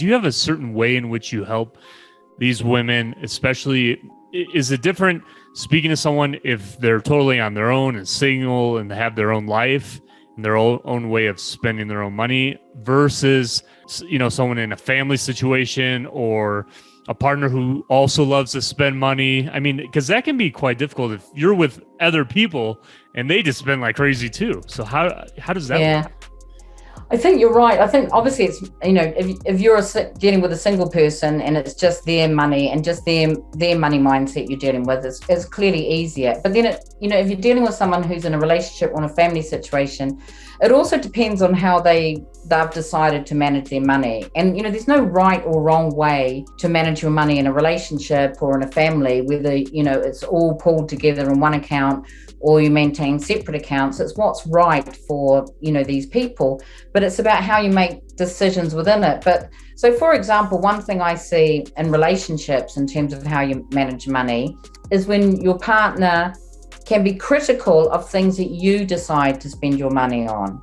do you have a certain way in which you help these women, especially, is it different speaking to someone if they're totally on their own and single and have their own life and their own way of spending their own money versus, someone in a family situation or a partner who also loves to spend money? I mean, because that can be quite difficult if you're with other people and they just spend like crazy too. So how does that work? I think you're right. I think obviously it's, if you're dealing with a single person and it's just their money and just their money mindset you're dealing with, it's clearly easier. But then, if you're dealing with someone who's in a relationship or in a family situation, it also depends on how they've decided to manage their money. And, there's no right or wrong way to manage your money in a relationship or in a family, whether, it's all pulled together in one account or you maintain separate accounts. It's what's right for, these people, but it's about how you make decisions within it. But so, for example, one thing I see in relationships in terms of how you manage money is when your partner can be critical of things that you decide to spend your money on.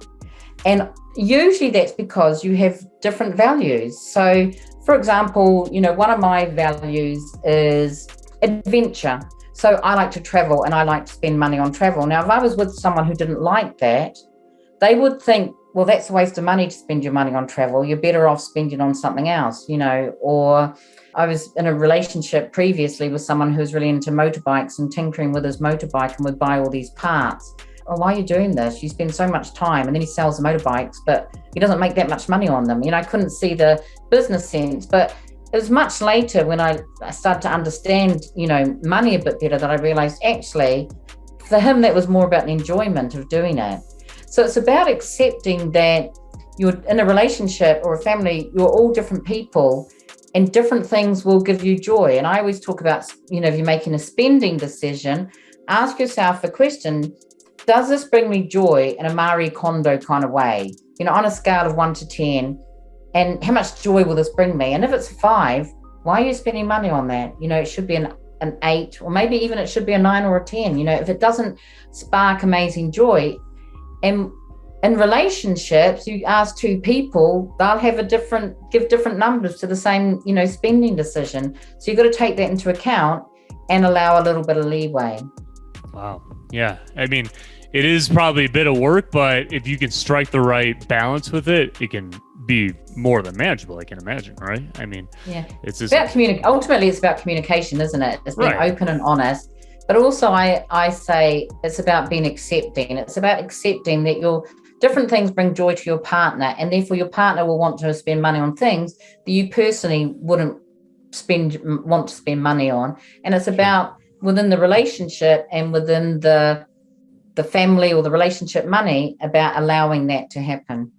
And usually that's because you have different values. So, for example, one of my values is adventure. So I like to travel and I like to spend money on travel. Now, if I was with someone who didn't like that, they would think, well, that's a waste of money to spend your money on travel. You're better off spending on something else, or I was in a relationship previously with someone who was really into motorbikes and tinkering with his motorbike and would buy all these parts. Oh, why are you doing this? You spend so much time. And then he sells the motorbikes, but he doesn't make that much money on them. I couldn't see the business sense, but it was much later when I started to understand, money a bit better that I realized actually for him, that was more about the enjoyment of doing it. So it's about accepting that you're in a relationship or a family, you're all different people and different things will give you joy. And I always talk about, if you're making a spending decision, ask yourself the question, does this bring me joy in a Marie Kondo kind of way? On a scale of 1 to 10, and how much joy will this bring me? And if it's 5, why are you spending money on that? It should be an 8, or maybe even it should be a 9 or a 10. If it doesn't spark amazing joy. And in relationships, you ask 2 people, they'll have give different numbers to the same, spending decision. So you've got to take that into account and allow a little bit of leeway. Wow. Yeah. I mean, it is probably a bit of work, but if you can strike the right balance with it, it can be more than manageable, I can imagine, right? I mean, yeah, it's just about ultimately it's about communication, isn't it? It's being open and honest. But also I say it's about being accepting. It's about accepting that your different things bring joy to your partner, and therefore your partner will want to spend money on things that you personally wouldn't want to spend money on. And it's about within the relationship and within the family or the relationship money, about allowing that to happen.